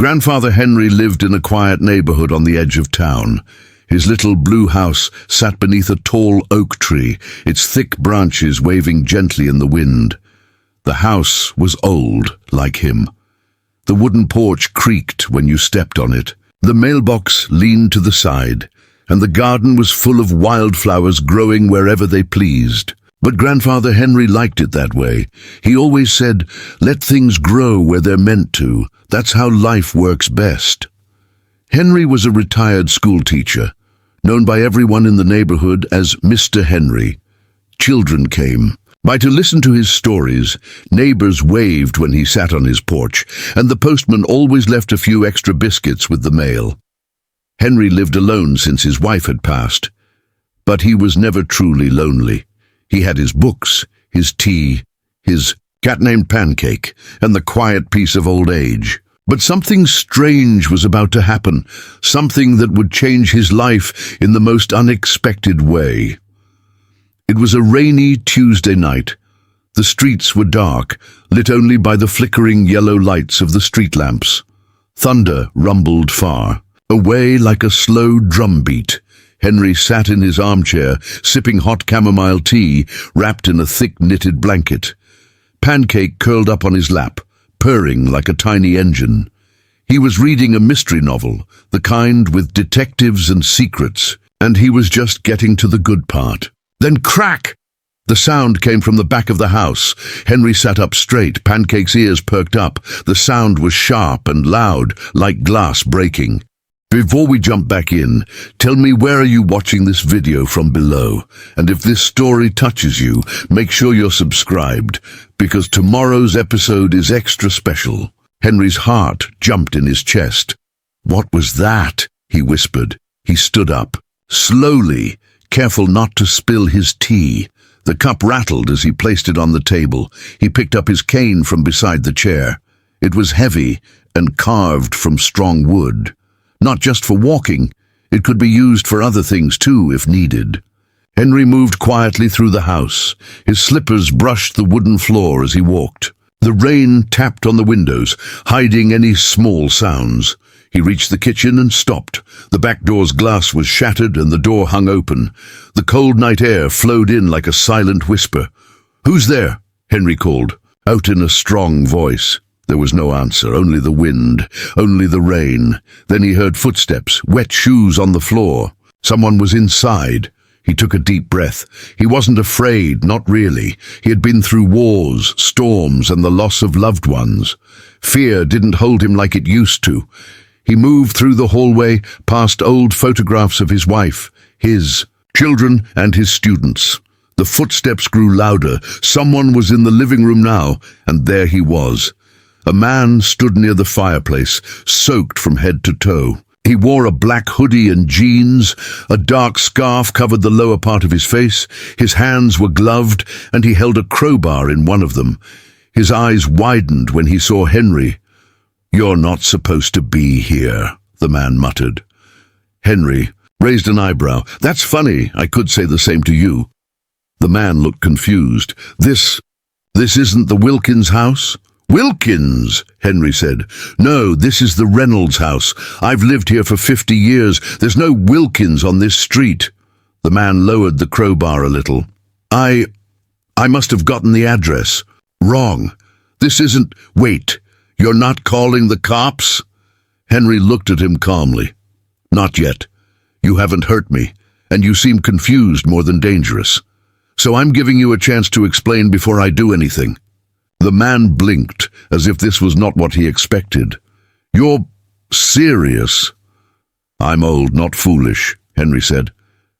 Grandfather Henry lived in a quiet neighborhood on the edge of town. His little blue house sat beneath a tall oak tree, its thick branches waving gently in the wind. The house was old, like him. The wooden porch creaked when you stepped on it. The mailbox leaned to the side, and the garden was full of wildflowers growing wherever they pleased. But Grandfather Henry liked it that way. He always said, "Let things grow where they're meant to. That's how life works best." Henry was a retired schoolteacher, known by everyone in the neighborhood as Mr. Henry. Children came by to listen to his stories. Neighbors waved when he sat on his porch, and the postman always left a few extra biscuits with the mail. Henry lived alone since his wife had passed, but he was never truly lonely. He had his books, his tea, his cat named Pancake, and the quiet peace of old age. But something strange was about to happen, something that would change his life in the most unexpected way. It was a rainy Tuesday night. The streets were dark, lit only by the flickering yellow lights of the street lamps. Thunder rumbled far, away like a slow drumbeat. Henry sat in his armchair, sipping hot chamomile tea, wrapped in a thick knitted blanket. Pancake curled up on his lap, purring like a tiny engine. He was reading a mystery novel, the kind with detectives and secrets, and he was just getting to the good part. Then crack! The sound came from the back of the house. Henry sat up straight, Pancake's ears perked up. The sound was sharp and loud, like glass breaking. Before we jump back in, tell me, where are you watching this video from below? And if this story touches you, make sure you're subscribed, because tomorrow's episode is extra special. Henry's heart jumped in his chest. "What was that?" he whispered. He stood up, slowly, careful not to spill his tea. The cup rattled as he placed it on the table. He picked up his cane from beside the chair. It was heavy and carved from strong wood. Not just for walking, it could be used for other things too, if needed. Henry moved quietly through the house. His slippers brushed the wooden floor as he walked. The rain tapped on the windows, hiding any small sounds. He reached the kitchen and stopped. The back door's glass was shattered and the door hung open. The cold night air flowed in like a silent whisper. "Who's there?" Henry called, out in a strong voice. There was no answer, only the wind, only the rain. Then he heard footsteps, wet shoes on the floor. Someone was inside. He took a deep breath. He wasn't afraid, not really. He had been through wars, storms, and the loss of loved ones. Fear didn't hold him like it used to. He moved through the hallway, past old photographs of his wife, his children, and his students. The footsteps grew louder. Someone was in the living room now, and there he was. A man stood near the fireplace, soaked from head to toe. He wore a black hoodie and jeans. A dark scarf covered the lower part of his face. His hands were gloved, and he held a crowbar in one of them. His eyes widened when he saw Henry. "You're not supposed to be here," the man muttered. Henry raised an eyebrow. "That's funny. I could say the same to you." The man looked confused. This isn't the Wilkins house?" "Wilkins," Henry said. "No, this is the Reynolds house. I've lived here for 50 years. There's no Wilkins on this street." The man lowered the crowbar a little. I must have gotten the address wrong. This isn't—" "Wait, you're not calling the cops?" Henry looked at him calmly. "Not yet. You haven't hurt me, and you seem confused more than dangerous. So I'm giving you a chance to explain before I do anything." The man blinked, as if this was not what he expected. "You're serious?" "I'm old, not foolish," Henry said.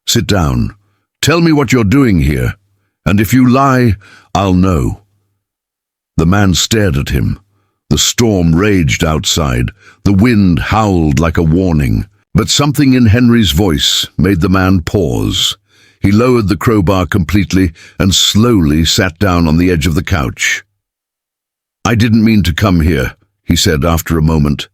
"Sit down. Tell me what you're doing here, and if you lie, I'll know." The man stared at him. The storm raged outside. The wind howled like a warning. But something in Henry's voice made the man pause. He lowered the crowbar completely and slowly sat down on the edge of the couch. "I didn't mean to come here," he said after a moment.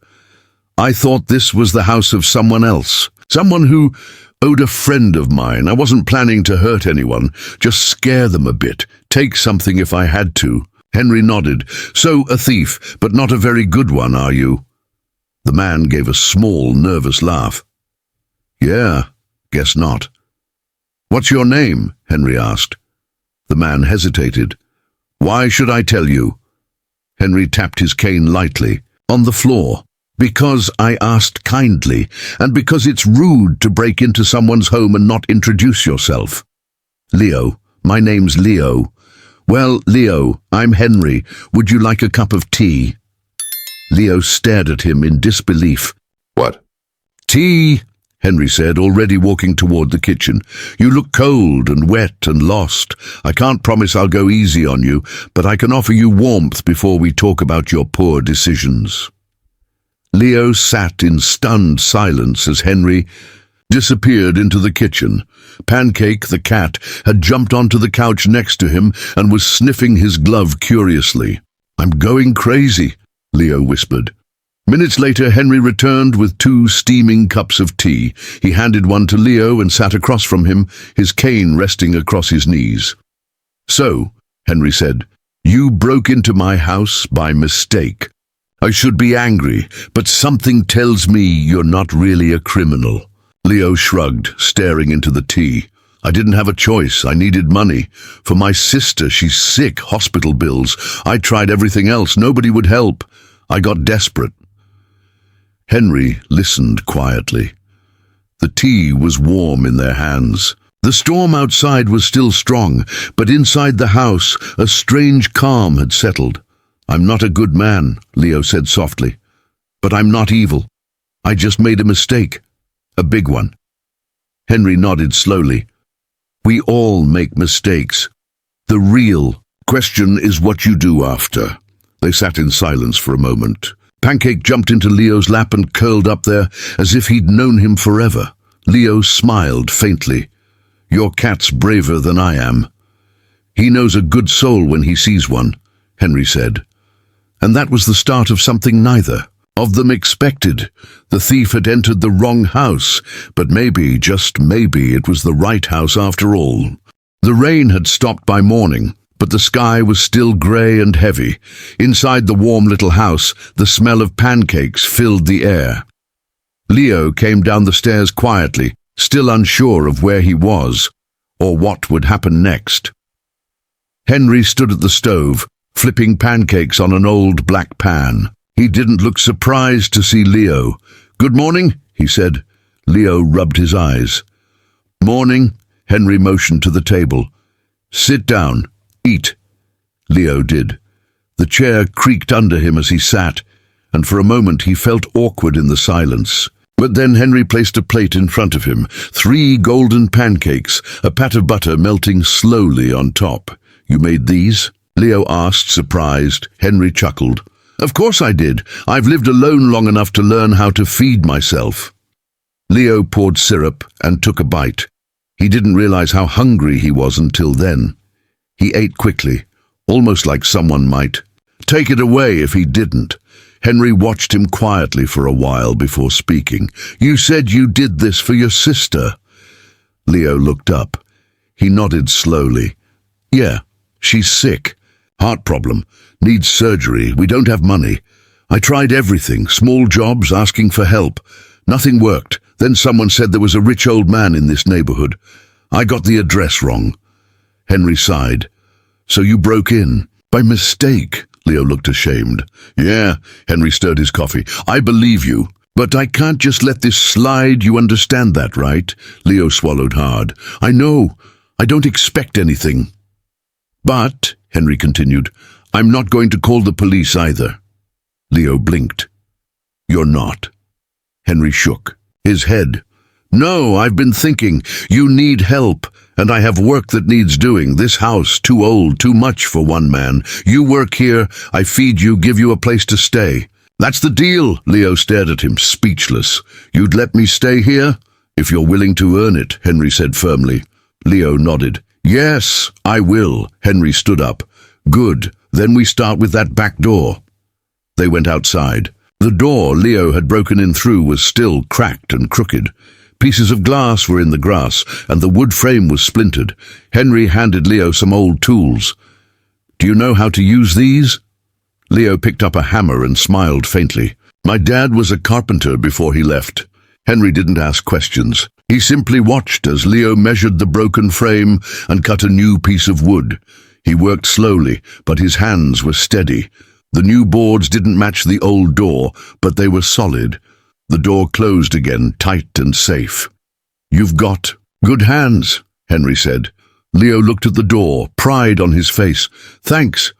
"I thought this was the house of someone else, someone who owed a friend of mine. I wasn't planning to hurt anyone, just scare them a bit, take something if I had to." Henry nodded. "So a thief, but not a very good one, are you?" The man gave a small, nervous laugh. Yeah, guess not. What's your name? Henry asked. The man hesitated. Why should I tell you? Henry tapped his cane lightly on the floor. Because I asked kindly, and because it's rude to break into someone's home and not introduce yourself. Leo, my name's Leo. Well, Leo, I'm Henry. Would you like a cup of tea? Leo stared at him in disbelief. What? Tea, Henry said, already walking toward the kitchen. You look cold and wet and lost. I can't promise I'll go easy on you, but I can offer you warmth before we talk about your poor decisions. Leo sat in stunned silence as Henry disappeared into the kitchen. Pancake, the cat, had jumped onto the couch next to him and was sniffing his glove curiously. I'm going crazy, Leo whispered. Minutes later, Henry returned with 2 steaming cups of tea. He handed one to Leo and sat across from him, his cane resting across his knees. So, Henry said, you broke into my house by mistake. I should be angry, but something tells me you're not really a criminal. Leo shrugged, staring into the tea. I didn't have a choice. I needed money. For my sister, she's sick, hospital bills. I tried everything else. Nobody would help. I got desperate. Henry listened quietly. The tea was warm in their hands. The storm outside was still strong, but inside the house, a strange calm had settled. I'm not a good man, Leo said softly. But I'm not evil. I just made a mistake. A big one. Henry nodded slowly. We all make mistakes. The real question is what you do after. They sat in silence for a moment. Pancake jumped into Leo's lap and curled up there as if he'd known him forever. Leo smiled faintly. Your cat's braver than I am. He knows a good soul when he sees one, Henry said. And that was the start of something neither of them expected. The thief had entered the wrong house, but maybe, just maybe, it was the right house after all. The rain had stopped by morning, but the sky was still grey and heavy. Inside the warm little house, the smell of pancakes filled the air. Leo came down the stairs quietly, still unsure of where he was, or what would happen next. Henry stood at the stove, flipping pancakes on an old black pan. He didn't look surprised to see Leo. Good morning, he said. Leo rubbed his eyes. Morning, Henry motioned to the table. Sit down, eat. Leo did. The chair creaked under him as he sat, and for a moment he felt awkward in the silence. But then Henry placed a plate in front of him, 3 golden pancakes, a pat of butter melting slowly on top. You made these? Leo asked, surprised. Henry chuckled. Of course I did. I've lived alone long enough to learn how to feed myself. Leo poured syrup and took a bite. He didn't realize how hungry he was until then. He ate quickly, almost like someone might take it away if he didn't. Henry watched him quietly for a while before speaking. You said you did this for your sister. Leo looked up. He nodded slowly. Yeah, she's sick. Heart problem. Needs surgery. We don't have money. I tried everything, small jobs, asking for help. Nothing worked. Then someone said there was a rich old man in this neighborhood. I got the address wrong. Henry sighed. So you broke in? By mistake. Leo looked ashamed. Yeah, Henry stirred his coffee. I believe you. But I can't just let this slide, you understand that, right? Leo swallowed hard. I know. I don't expect anything. But, Henry continued, I'm not going to call the police either. Leo blinked. You're not. Henry shook his head. No, I've been thinking. You need help, and I have work that needs doing. This house, too old, too much for one man. You work here, I feed you, give you a place to stay. That's the deal. Leo stared at him, speechless. You'd let me stay here? If you're willing to earn it, Henry said firmly. Leo nodded. Yes, I will. Henry stood up. Good. Then we start with that back door. They went outside. The door Leo had broken in through was still cracked and crooked. Pieces of glass were in the grass, and the wood frame was splintered. Henry handed Leo some old tools. Do you know how to use these? Leo picked up a hammer and smiled faintly. My dad was a carpenter before he left. Henry didn't ask questions. He simply watched as Leo measured the broken frame and cut a new piece of wood. He worked slowly, but his hands were steady. The new boards didn't match the old door, but they were solid. The door closed again, tight and safe. "You've got good hands," Henry said. Leo looked at the door, pride on his face. "Thanks."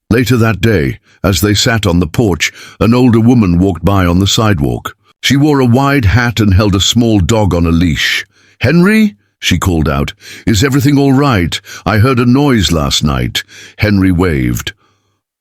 Later that day, as they sat on the porch, an older woman walked by on the sidewalk. She wore a wide hat and held a small dog on a leash. "Henry?" she called out. "Is everything all right? I heard a noise last night." Henry waved.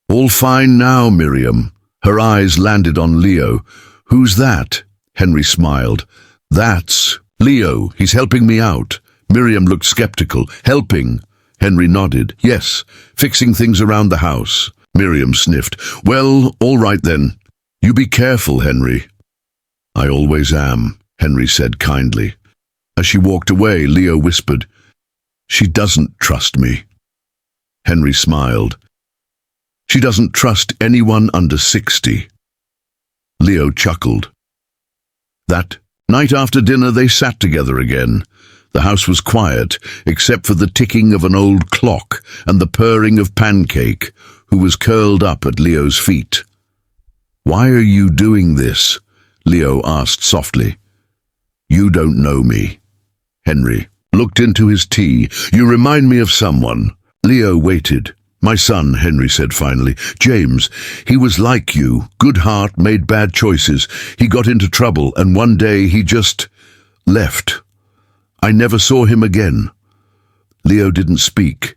"All fine now, Miriam." Her eyes landed on Leo. "Who's that?" Henry smiled. "That's Leo. He's helping me out." Miriam looked skeptical. "Helping?" Henry nodded. "Yes, fixing things around the house." Miriam sniffed. "Well, all right then. You be careful, Henry." "I always am," Henry said kindly. As she walked away, Leo whispered, "She doesn't trust me." Henry smiled. "She doesn't trust anyone under 60. Leo chuckled. That night after dinner they sat together again. The house was quiet, except for the ticking of an old clock and the purring of Pancake, who was curled up at Leo's feet. "Why are you doing this?" Leo asked softly. "You don't know me." Henry looked into his tea. "You remind me of someone." Leo waited. "My son," Henry said finally. "James. He was like you. Good heart, made bad choices. He got into trouble, and one day he just left. I never saw him again." Leo didn't speak.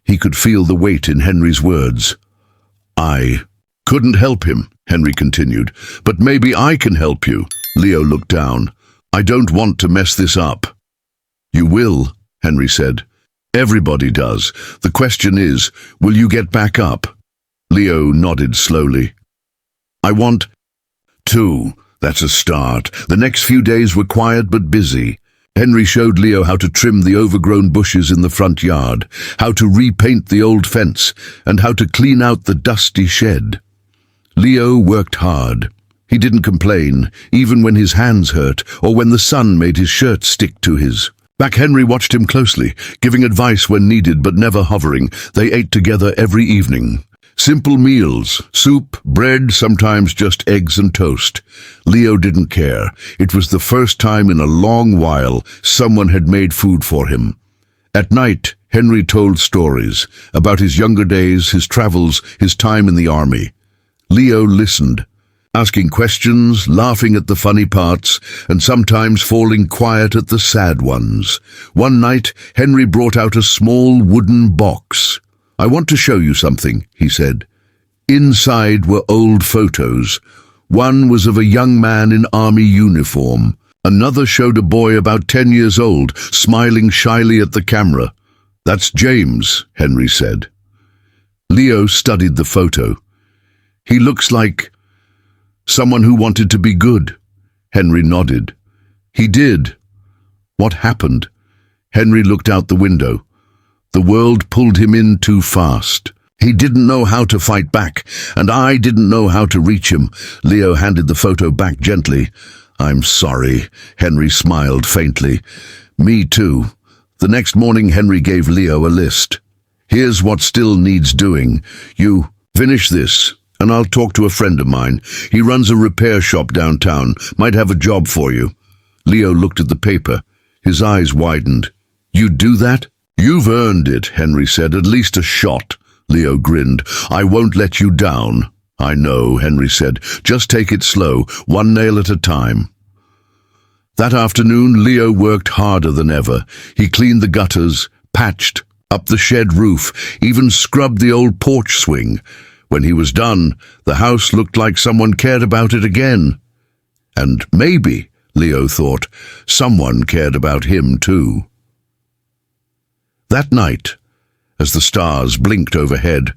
He could feel the weight in Henry's words. "I couldn't help him," Henry continued, "but maybe I can help you." Leo looked down. "I don't want to mess this up." "You will," Henry said. "Everybody does. The question is, will you get back up?" Leo nodded slowly. "I want to." That's a start. The next few days were quiet but busy. Henry showed Leo how to trim the overgrown bushes in the front yard, how to repaint the old fence, and how to clean out the dusty shed. Leo worked hard. He didn't complain, even when his hands hurt or when the sun made his shirt stick to his back. Henry watched him closely, giving advice when needed but never hovering. They ate together every evening. Simple meals, soup, bread, sometimes just eggs and toast. Leo didn't care. It was the first time in a long while someone had made food for him. At night, Henry told stories about his younger days, his travels, his time in the army. Leo listened, asking questions, laughing at the funny parts, and sometimes falling quiet at the sad ones. One night, Henry brought out a small wooden box. "I want to show you something," he said. Inside were old photos. One was of a young man in army uniform. Another showed a boy about 10 years old, smiling shyly at the camera. "That's James," Henry said. Leo studied the photo. "He looks like someone who wanted to be good." Henry nodded. "He did." "What happened?" Henry looked out the window. The world pulled him in too fast. He didn't know how to fight back, and I didn't know how to reach him. Leo handed the photo back gently. "I'm sorry," Henry smiled faintly. "Me too." The next morning, Henry gave Leo a list. "Here's what still needs doing. You finish this, and I'll talk to a friend of mine. He runs a repair shop downtown. Might have a job for you." Leo looked at the paper. His eyes widened. "You'd do that?" "You've earned it," Henry said. "At least a shot." Leo grinned. "I won't let you down." "I know," Henry said. "Just take it slow, one nail at a time." That afternoon, Leo worked harder than ever. He cleaned the gutters, patched up the shed roof, even scrubbed the old porch swing. When he was done, the house looked like someone cared about it again. And maybe, Leo thought, someone cared about him too. That night, as the stars blinked overhead,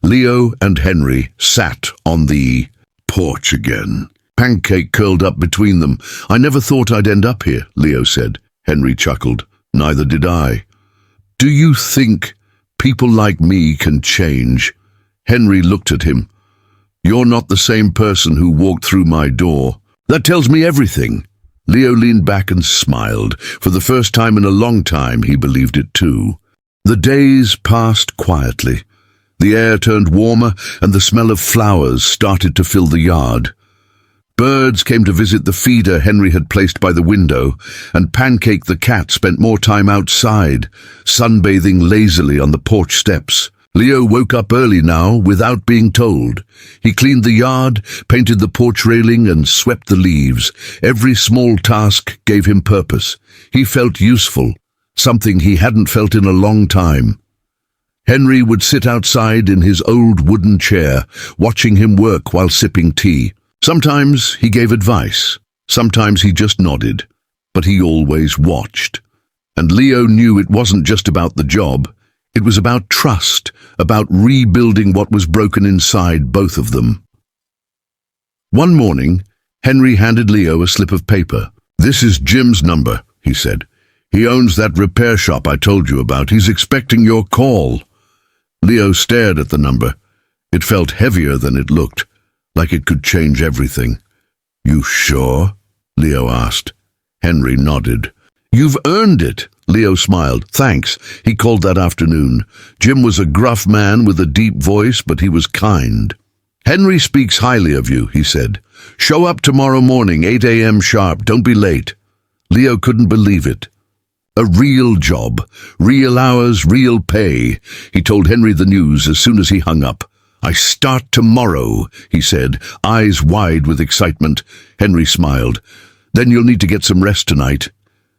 Leo and Henry sat on the porch again. Pancake curled up between them. "I never thought I'd end up here," Leo said. Henry chuckled. "Neither did I." "Do you think people like me can change?" Henry looked at him. You're not the same person who walked through my door. That tells me everything." Leo leaned back and smiled. For the first time in a long time, he believed it too. The days passed quietly. The air turned warmer, and the smell of flowers started to fill the yard. Birds came to visit the feeder Henry had placed by the window, and Pancake the cat spent more time outside, sunbathing lazily on the porch steps. Leo woke up early now, without being told. He cleaned the yard, painted the porch railing, and swept the leaves. Every small task gave him purpose. He felt useful, something he hadn't felt in a long time. Henry would sit outside in his old wooden chair, watching him work while sipping tea. Sometimes he gave advice, sometimes he just nodded, but he always watched. And Leo knew it wasn't just about the job. It was about trust, about rebuilding what was broken inside both of them. One morning, Henry handed Leo a slip of paper. "This is Jim's number," he said. "He owns that repair shop I told you about. He's expecting your call." Leo stared at the number. It felt heavier than it looked, like it could change everything. "You sure?" Leo asked. Henry nodded. "You've earned it." Leo smiled. "Thanks." He called that afternoon. Jim was a gruff man with a deep voice, but he was kind. "Henry speaks highly of you," he said. "Show up tomorrow morning, 8 a.m. sharp. Don't be late." Leo couldn't believe it. A real job, real hours, real pay. He told Henry the news as soon as he hung up. "I start tomorrow," he said, eyes wide with excitement. Henry smiled. "Then you'll need to get some rest tonight."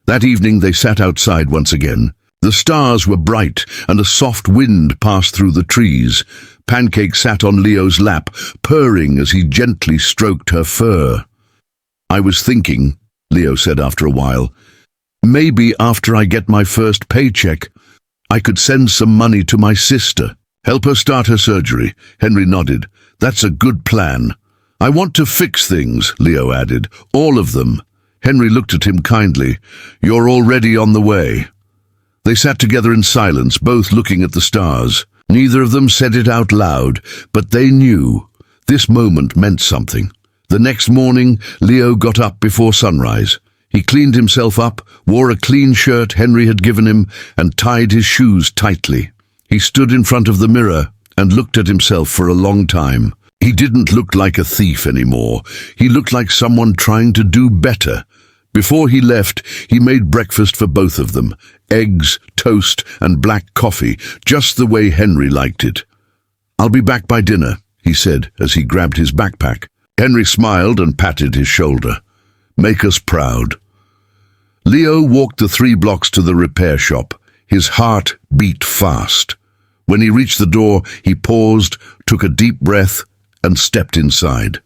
That evening they sat outside once again. The stars were bright, and a soft wind passed through the trees. Pancake sat on Leo's lap, purring as he gently stroked her fur. "I was thinking," Leo said after a while, "maybe after I get my first paycheck, I could send some money to my sister. Help her start her surgery." Henry nodded. "That's a good plan." "I want to fix things," Leo added. "All of them." Henry looked at him kindly. "You're already on the way." They sat together in silence, both looking at the stars. Neither of them said it out loud, but they knew. This moment meant something. The next morning, Leo got up before sunrise. He cleaned himself up, wore a clean shirt Henry had given him, and tied his shoes tightly. He stood in front of the mirror and looked at himself for a long time. He didn't look like a thief anymore. He looked like someone trying to do better. Before he left, he made breakfast for both of them. Eggs, toast, and black coffee, just the way Henry liked it. "I'll be back by dinner," he said as he grabbed his backpack. Henry smiled and patted his shoulder. "Make us proud." Leo walked the 3 blocks to the repair shop. His heart beat fast. When he reached the door, he paused, took a deep breath, and stepped inside.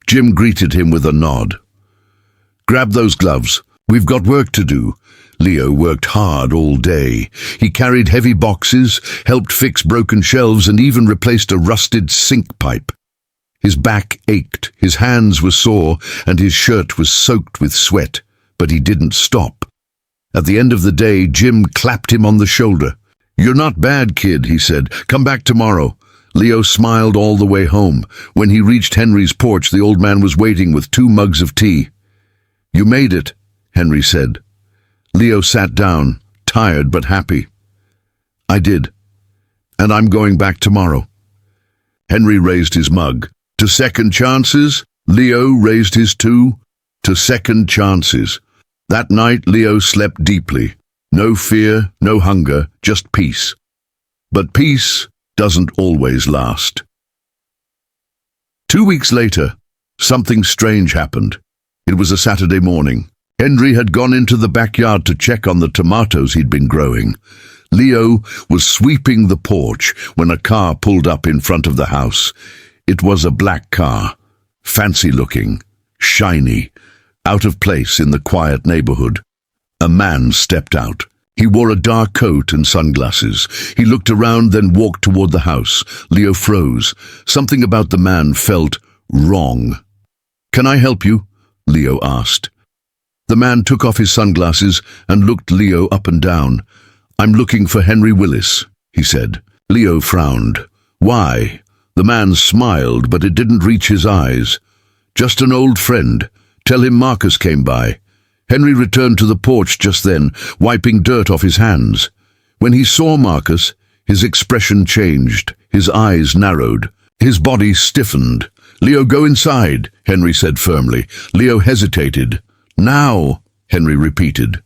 Jim greeted him with a nod. "Grab those gloves. We've got work to do." Leo worked hard all day. He carried heavy boxes, helped fix broken shelves, and even replaced a rusted sink pipe. His back ached, his hands were sore, and his shirt was soaked with sweat, but he didn't stop. At the end of the day, Jim clapped him on the shoulder. "You're not bad, kid," he said. "Come back tomorrow." Leo smiled all the way home. When he reached Henry's porch, the old man was waiting with 2 mugs of tea. "You made it," Henry said. Leo sat down, tired but happy. "I did. And I'm going back tomorrow." Henry raised his mug. "To second chances?" Leo raised his too. "To second chances." That night, Leo slept deeply. No fear, no hunger, just peace. But peace doesn't always last. 2 weeks later, something strange happened. It was a Saturday morning. Henry had gone into the backyard to check on the tomatoes he'd been growing. Leo was sweeping the porch when a car pulled up in front of the house. It was a black car, fancy-looking, shiny, out of place in the quiet neighborhood. A man stepped out. He wore a dark coat and sunglasses. He looked around, then walked toward the house. Leo froze. Something about the man felt wrong. "Can I help you?" Leo asked. The man took off his sunglasses and looked Leo up and down. "I'm looking for Henry Willis," he said. Leo frowned. "Why?" The man smiled, but it didn't reach his eyes. "Just an old friend. Tell him Marcus came by." Henry returned to the porch just then, wiping dirt off his hands. When he saw Marcus, his expression changed. His eyes narrowed. His body stiffened. "Leo, go inside," Henry said firmly. Leo hesitated. "Now," Henry repeated.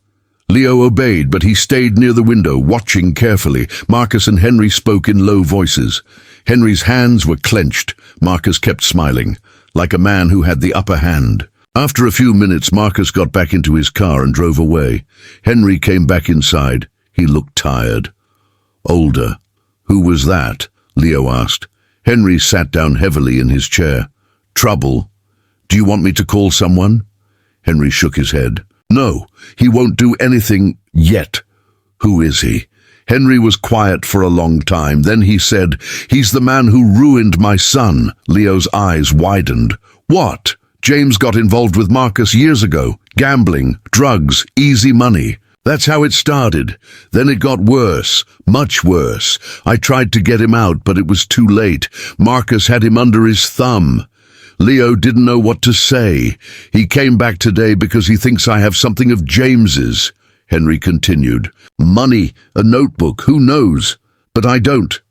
Leo obeyed, but he stayed near the window, watching carefully. Marcus and Henry spoke in low voices. Henry's hands were clenched. Marcus kept smiling, like a man who had the upper hand. After a few minutes, Marcus got back into his car and drove away. Henry came back inside. He looked tired. "Older. Who was that?" Leo asked. Henry sat down heavily in his chair. "Trouble? Do you want me to call someone?" Henry shook his head. "No, he won't do anything yet." "Who is he?" Henry was quiet for a long time. Then he said, "He's the man who ruined my son." Leo's eyes widened. "What?" "James got involved with Marcus years ago. Gambling, drugs, easy money. That's how it started. Then it got worse, much worse. I tried to get him out, but it was too late. Marcus had him under his thumb." Leo didn't know what to say. "He came back today because he thinks I have something of James's," Henry continued. "Money, a notebook, who knows? But I don't."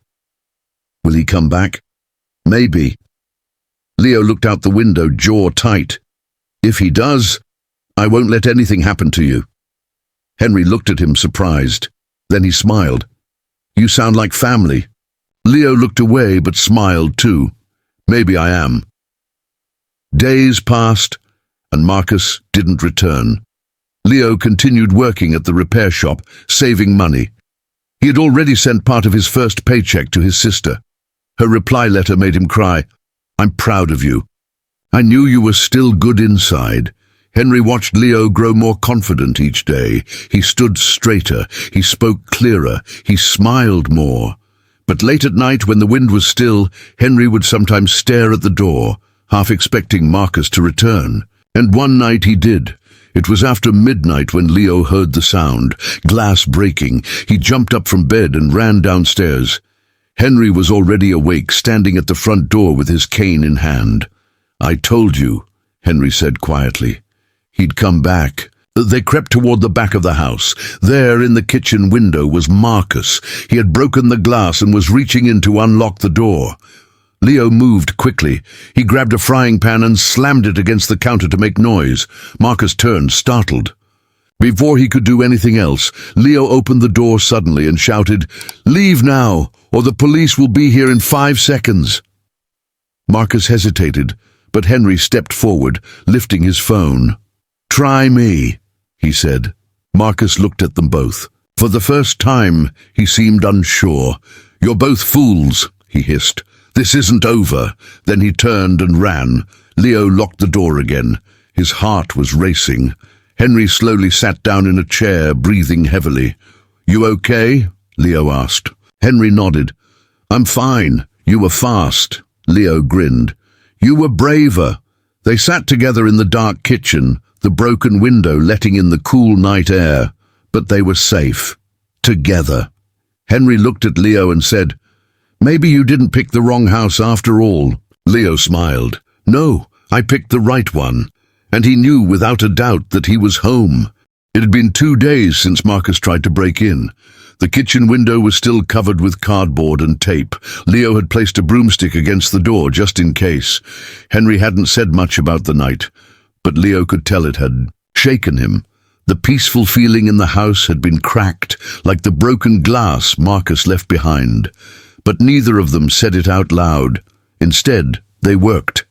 "Will he come back?" "Maybe." Leo looked out the window, jaw tight. "If he does, I won't let anything happen to you." Henry looked at him, surprised. Then he smiled. "You sound like family." Leo looked away but smiled too. "Maybe I am." Days passed, and Marcus didn't return. Leo continued working at the repair shop, saving money. He had already sent part of his first paycheck to his sister. Her reply letter made him cry. "I'm proud of you. I knew you were still good inside." Henry watched Leo grow more confident each day. He stood straighter, he spoke clearer, he smiled more. But late at night, when the wind was still, Henry would sometimes stare at the door, half expecting Marcus to return. And one night he did. It was after midnight when Leo heard the sound, glass breaking. He jumped up from bed and ran downstairs. Henry was already awake, standing at the front door with his cane in hand. "I told you," Henry said quietly. He'd come back. They crept toward the back of the house. There, in the kitchen window, was Marcus. He had broken the glass and was reaching in to unlock the door. Leo moved quickly. He grabbed a frying pan and slammed it against the counter to make noise. Marcus turned, startled. Before he could do anything else, Leo opened the door suddenly and shouted, "Leave now, or the police will be here in 5 seconds." Marcus hesitated, but Henry stepped forward, lifting his phone. "Try me," he said. Marcus looked at them both. For the first time, he seemed unsure. "You're both fools," he hissed. "This isn't over." Then he turned and ran. Leo locked the door again. His heart was racing. Henry slowly sat down in a chair, breathing heavily. "You okay?" Leo asked. Henry nodded. "I'm fine. You were fast." Leo grinned. "You were braver." They sat together in the dark kitchen, the broken window letting in the cool night air. But they were safe. Together. Henry looked at Leo and said, "Maybe you didn't pick the wrong house after all." Leo smiled. "No, I picked the right one." And he knew without a doubt that he was home. It had been 2 days since Marcus tried to break in. The kitchen window was still covered with cardboard and tape. Leo had placed a broomstick against the door just in case. Henry hadn't said much about the night, but Leo could tell it had shaken him. The peaceful feeling in the house had been cracked, like the broken glass Marcus left behind. But neither of them said it out loud. Instead, they worked.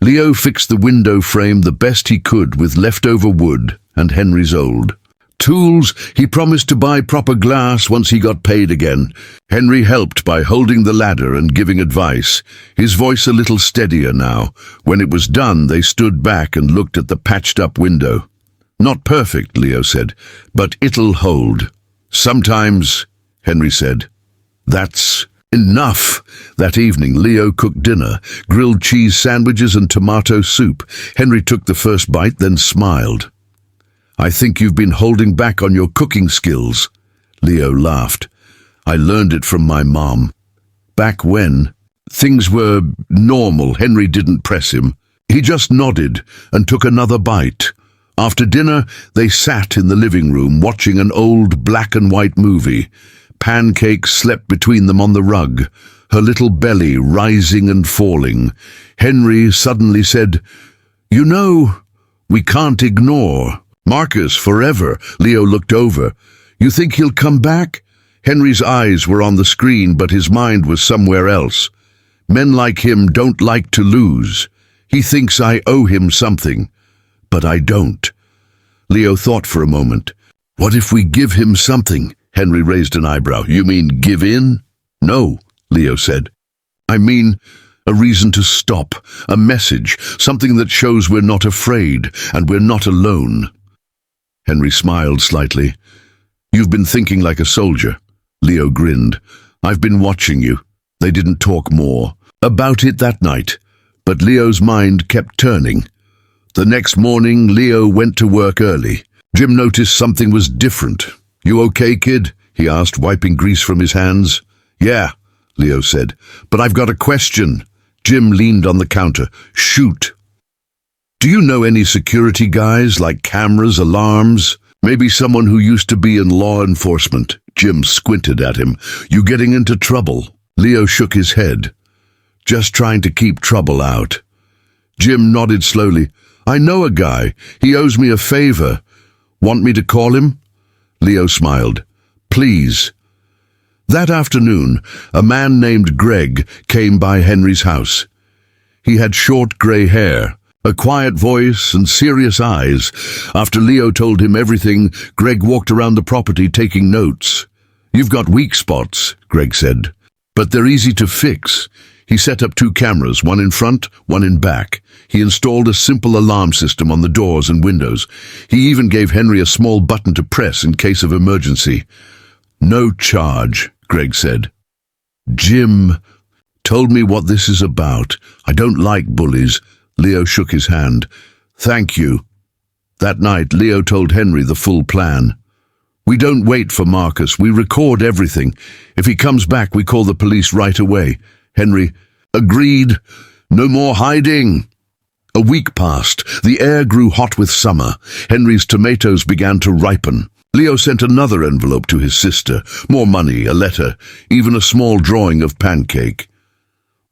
Leo fixed the window frame the best he could with leftover wood and Henry's old tools. He promised to buy proper glass once he got paid again. Henry helped by holding the ladder and giving advice, his voice a little steadier now. When it was done, they stood back and looked at the patched-up window. "Not perfect," Leo said, "but it'll hold." "Sometimes," Henry said. "That's enough." That evening, Leo cooked dinner, grilled cheese sandwiches and tomato soup. Henry took the first bite, then smiled. "I think you've been holding back on your cooking skills." Leo laughed. "I learned it from my mom." "Back when?" Things were normal. Henry didn't press him. He just nodded and took another bite. After dinner, they sat in the living room watching an old black and white movie. Pancake slept between them on the rug, her little belly rising and falling. Henry suddenly said, "You know, we can't ignore Marcus forever." Leo looked over. "You think he'll come back?" Henry's eyes were on the screen, but his mind was somewhere else. "Men like him don't like to lose. He thinks I owe him something, but I don't." Leo thought for a moment. "What if we give him something?" Henry raised an eyebrow. "You mean give in?" "No," Leo said. "I mean a reason to stop, a message, something that shows we're not afraid and we're not alone." Henry smiled slightly. "You've been thinking like a soldier." Leo grinned. "I've been watching you." They didn't talk more about it that night, but Leo's mind kept turning. The next morning, Leo went to work early. Jim noticed something was different. "You okay, kid?" he asked, wiping grease from his hands. "Yeah," Leo said, "but I've got a question." Jim leaned on the counter. "Shoot." "Do you know any security guys, like cameras, alarms? Maybe someone who used to be in law enforcement?" Jim squinted at him. "You getting into trouble?" Leo shook his head. "Just trying to keep trouble out." Jim nodded slowly. "I know a guy. He owes me a favor. Want me to call him?" Leo smiled. "Please." That afternoon, a man named Greg came by Henry's house. He had short grey hair, a quiet voice and serious eyes. After Leo told him everything, Greg walked around the property taking notes. "You've got weak spots," Greg said, "but they're easy to fix." He set up 2 cameras, one in front, one in back. He installed a simple alarm system on the doors and windows. He even gave Henry a small button to press in case of emergency. "No charge," Greg said. "Jim told me what this is about. I don't like bullies." Leo shook his hand. "Thank you." That night, Leo told Henry the full plan. "We don't wait for Marcus. We record everything. If he comes back, we call the police right away." Henry agreed. "No more hiding." A week passed. The air grew hot with summer. Henry's tomatoes began to ripen. Leo sent another envelope to his sister. More money, a letter, even a small drawing of Pancake.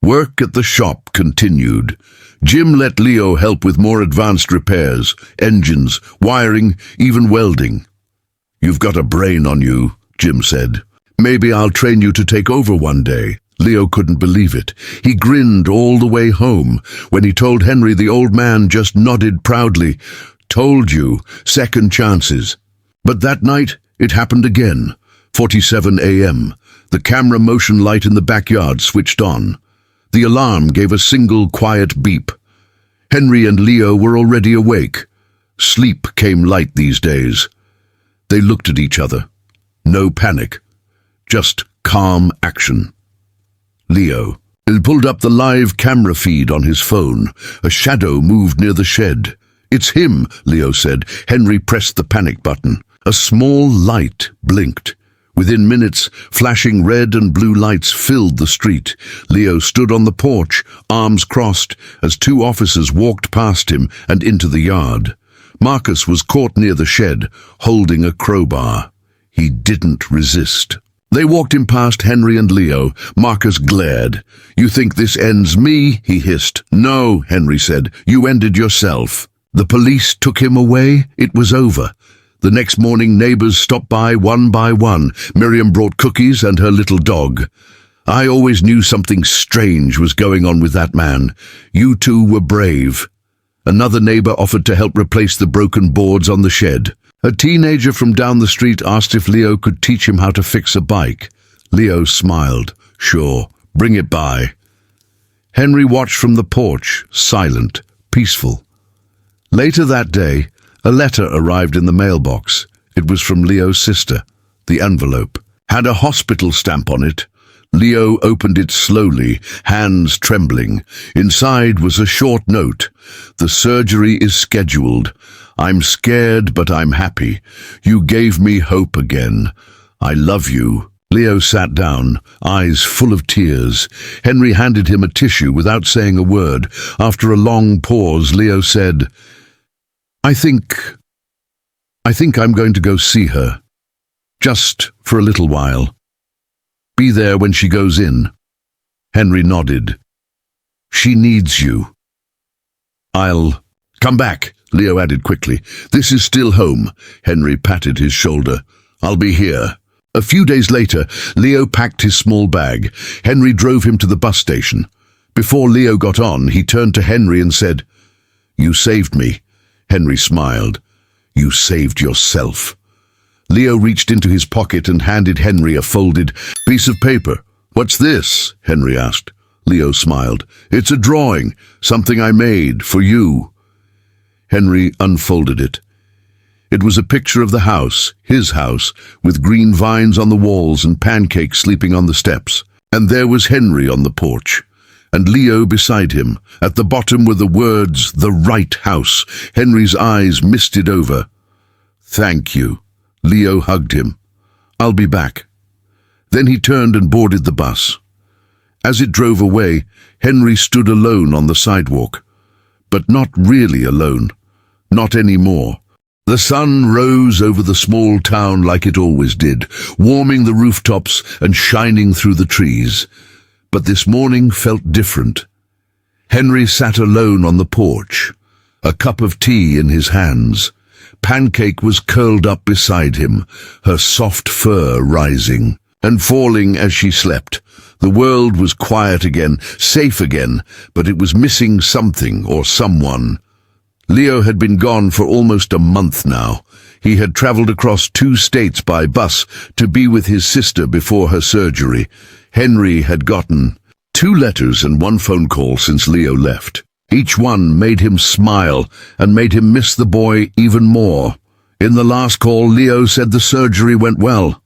Work at the shop continued. Jim let Leo help with more advanced repairs, engines, wiring, even welding. "You've got a brain on you," Jim said. "Maybe I'll train you to take over one day." Leo couldn't believe it. He grinned all the way home. When he told Henry, the old man just nodded proudly. "Told you, second chances." But that night, it happened again. 4:47 a.m. The camera motion light in the backyard switched on. The alarm gave a single quiet beep. Henry and Leo were already awake. Sleep came light these days. They looked at each other. No panic, just calm action. Leo pulled up the live camera feed on his phone. A shadow moved near the shed. "It's him," Leo said. Henry pressed the panic button. A small light blinked. Within minutes, flashing red and blue lights filled the street. Leo stood on the porch, arms crossed, as 2 officers walked past him and into the yard. Marcus was caught near the shed, holding a crowbar. He didn't resist. They walked him past Henry and Leo. Marcus glared. "You think this ends me?" he hissed. "No," Henry said. "You ended yourself." The police took him away. It was over. The next morning, neighbors stopped by one. Miriam brought cookies and her little dog. "I always knew something strange was going on with that man. You 2 were brave." Another neighbor offered to help replace the broken boards on the shed. A teenager from down the street asked if Leo could teach him how to fix a bike. Leo smiled. "Sure, bring it by." Henry watched from the porch, silent, peaceful. Later that day, a letter arrived in the mailbox. It was from Leo's sister. The envelope had a hospital stamp on it. Leo opened it slowly, hands trembling. Inside was a short note. "The surgery is scheduled. I'm scared, but I'm happy. You gave me hope again. I love you, Leo sat down, eyes full of tears. Henry handed him a tissue without saying a word. After a long pause, Leo said, I think I'm going to go see her. Just for a little while. Be there when she goes in. Henry nodded. She needs you. I'll come back, Leo added quickly. This is still home. Henry patted his shoulder. I'll be here. A few days later, Leo packed his small bag. Henry drove him to the bus station. Before Leo got on, he turned to Henry and said, You saved me. Henry smiled. You saved yourself. Leo reached into his pocket and handed Henry a folded piece of paper. What's this? Henry asked. Leo smiled. It's a drawing, something I made for you. Henry unfolded it. It was a picture of the house, his house, with green vines on the walls and Pancake sleeping on the steps. And there was Henry on the porch, and Leo beside him. At the bottom were the words, the right house. Henry's eyes misted over. Thank you. Leo hugged him. I'll be back. Then he turned and boarded the bus. As it drove away, Henry stood alone on the sidewalk. But not really alone. Not anymore. The sun rose over the small town like it always did, warming the rooftops and shining through the trees. But this morning felt different. Henry sat alone on the porch, a cup of tea in his hands. Pancake was curled up beside him, her soft fur rising and falling as she slept. The world was quiet again, safe again, but it was missing something or someone. Leo had been gone for almost a month now. He had traveled across 2 states by bus to be with his sister before her surgery. Henry had gotten 2 letters and 1 phone call since Leo left. Each one made him smile and made him miss the boy even more. In the last call, Leo said the surgery went well.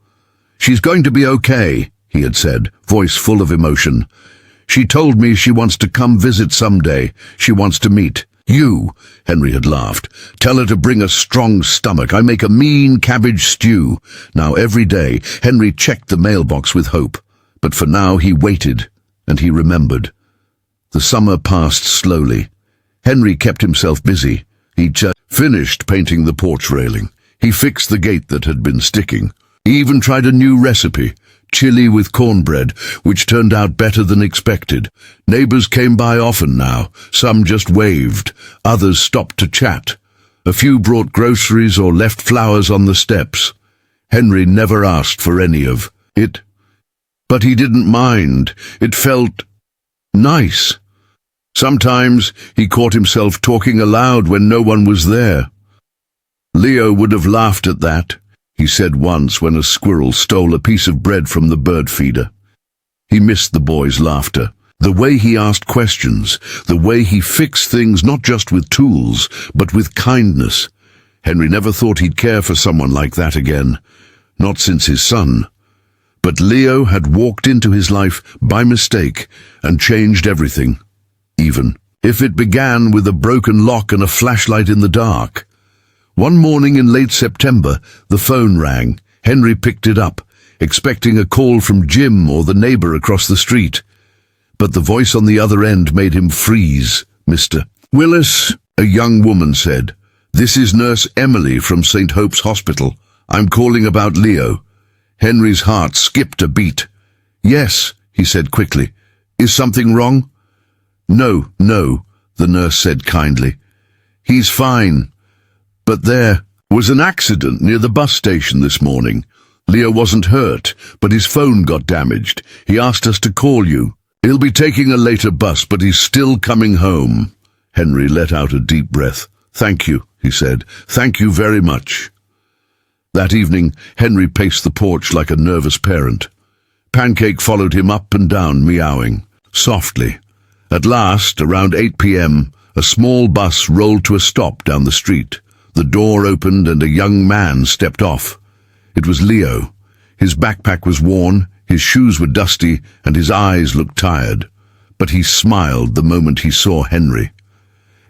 She's going to be okay, he had said, voice full of emotion. She told me she wants to come visit someday. She wants to meet you, Henry had laughed. Tell her to bring a strong stomach. I make a mean cabbage stew. Now every day, Henry checked the mailbox with hope. But for now he waited, and he remembered. The summer passed slowly. Henry kept himself busy. He just finished painting the porch railing. He fixed the gate that had been sticking. He even tried a new recipe, chili with cornbread, which turned out better than expected. Neighbors came by often now. Some just waved. Others stopped to chat. A few brought groceries or left flowers on the steps. Henry never asked for any of it. But he didn't mind. It felt nice. Sometimes he caught himself talking aloud when no one was there. Leo would have laughed at that, he said once when a squirrel stole a piece of bread from the bird feeder. He missed the boy's laughter, the way he asked questions, the way he fixed things not just with tools, but with kindness. Henry never thought he'd care for someone like that again, not since his son. But Leo had walked into his life by mistake and changed everything, even if it began with a broken lock and a flashlight in the dark. One morning in late September, the phone rang. Henry picked it up, expecting a call from Jim or the neighbor across the street. But the voice on the other end made him freeze. Mr. Willis, a young woman said. This is Nurse Emily from St. Hope's Hospital. I'm calling about Leo. Henry's heart skipped a beat. Yes, he said quickly. Is something wrong? No, the nurse said kindly. He's fine. But there was an accident near the bus station this morning. Leo wasn't hurt, but his phone got damaged. He asked us to call you. He'll be taking a later bus, but he's still coming home. Henry let out a deep breath. Thank you, he said. Thank you very much. That evening, Henry paced the porch like a nervous parent. Pancake followed him up and down, meowing softly. At last, around 8 p.m., a small bus rolled to a stop down the street. The door opened and a young man stepped off. It was Leo. His backpack was worn, his shoes were dusty, and his eyes looked tired. But he smiled the moment he saw Henry.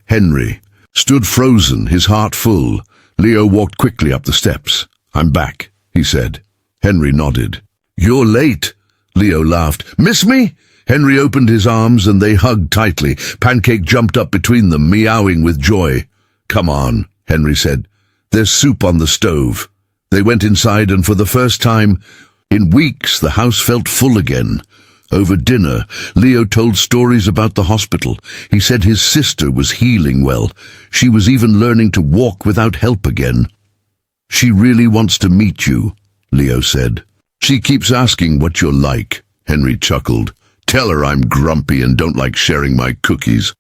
Henry stood frozen, his heart full. Leo walked quickly up the steps. I'm back, he said. Henry nodded. "You're late," Leo laughed. "Miss me?" Henry opened his arms and they hugged tightly. Pancake jumped up between them, meowing with joy. "Come on," Henry said. "There's soup on the stove." They went inside, and for the first time in weeks the house felt full again. Over dinner, Leo told stories about the hospital. He said his sister was healing well. She was even learning to walk without help again. "She really wants to meet you," Leo said. "She keeps asking what you're like," Henry chuckled. "Tell her I'm grumpy and don't like sharing my cookies."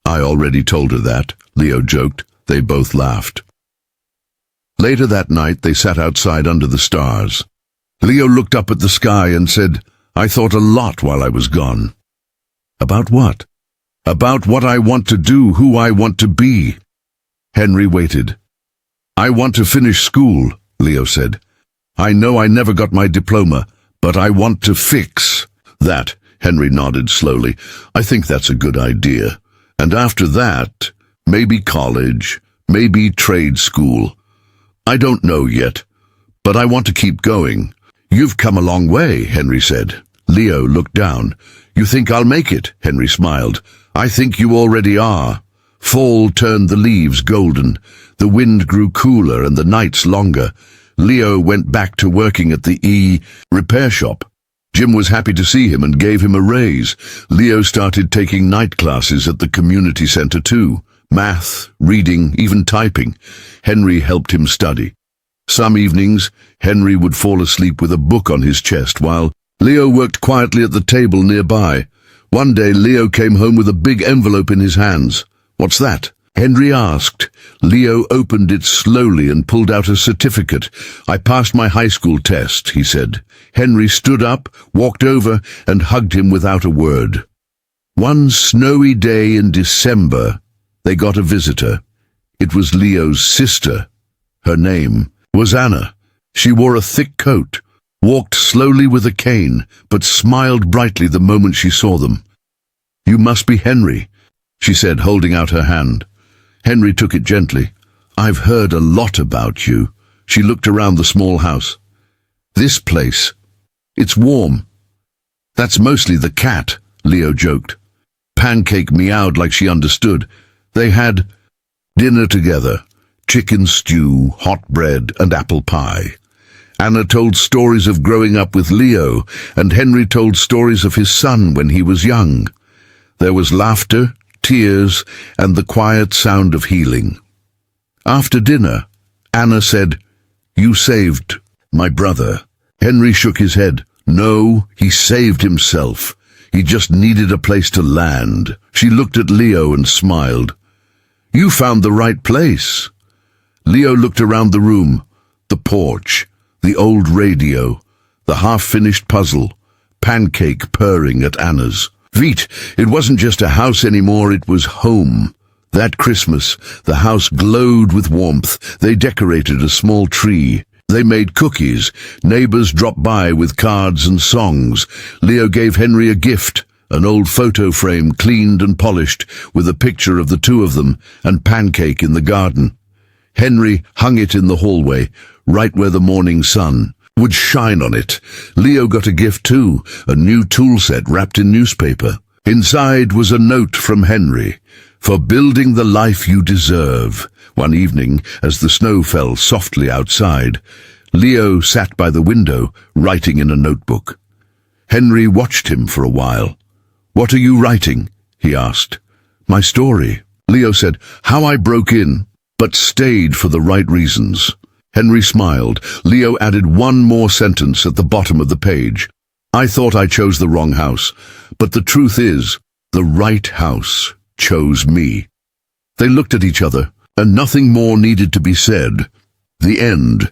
"I already told her that," Leo joked. They both laughed. Later that night, they sat outside under the stars. Leo looked up at the sky and said, "I thought a lot while I was gone." "About what?" "About what I want to do, who I want to be." Henry waited. "I want to finish school," Leo said. "I know I never got my diploma, but I want to fix that." Henry nodded slowly. "I think that's a good idea. And after that, maybe college, maybe trade school. I don't know yet, but I want to keep going." "You've come a long way," Henry said. Leo looked down. "You think I'll make it?" Henry smiled. "I think you already are." Fall turned the leaves golden. The wind grew cooler and the nights longer. Leo went back to working at the repair shop. Jim was happy to see him and gave him a raise. Leo started taking night classes at the community center too. Math, reading, even typing. Henry helped him study. Some evenings, Henry would fall asleep with a book on his chest while Leo worked quietly at the table nearby. One day, Leo came home with a big envelope in his hands. "What's that?" Henry asked. Leo opened it slowly and pulled out a certificate. "I passed my high school test," he said. Henry stood up, walked over, and hugged him without a word. One snowy day in December, they got a visitor. It was Leo's sister. Her name was Anna. She wore a thick coat, walked slowly with a cane, but smiled brightly the moment she saw them. "You must be Henry," she said, holding out her hand. Henry took it gently. "I've heard a lot about you." She looked around the small house. "This place, it's warm." "That's mostly the cat," Leo joked. Pancake meowed like she understood. They had dinner together. Chicken stew, hot bread, and apple pie. Anna told stories of growing up with Leo, and Henry told stories of his son when he was young. There was laughter, tears, and the quiet sound of healing. After dinner, Anna said, "You saved my brother." Henry shook his head. "No, he saved himself. He just needed a place to land." She looked at Leo and smiled. "You found the right place." Leo looked around the room. The porch, the old radio, the half-finished puzzle, Pancake purring at Anna's. Veet, it wasn't just a house anymore, it was home. That Christmas, the house glowed with warmth. They decorated a small tree. They made cookies. Neighbors dropped by with cards and songs. Leo gave Henry a gift, an old photo frame cleaned and polished, with a picture of the two of them and Pancake in the garden. Henry hung it in the hallway, right where the morning sun would shine on it. Leo got a gift too, a new tool set wrapped in newspaper. Inside was a note from Henry, "For building the life you deserve." One evening, as the snow fell softly outside, Leo sat by the window, writing in a notebook. Henry watched him for a while. "What are you writing?" he asked. "My story." Leo said, "How I broke in, but stayed for the right reasons." Henry smiled. Leo added one more sentence at the bottom of the page. "I thought I chose the wrong house, but the truth is, the right house chose me." They looked at each other, and nothing more needed to be said. The end.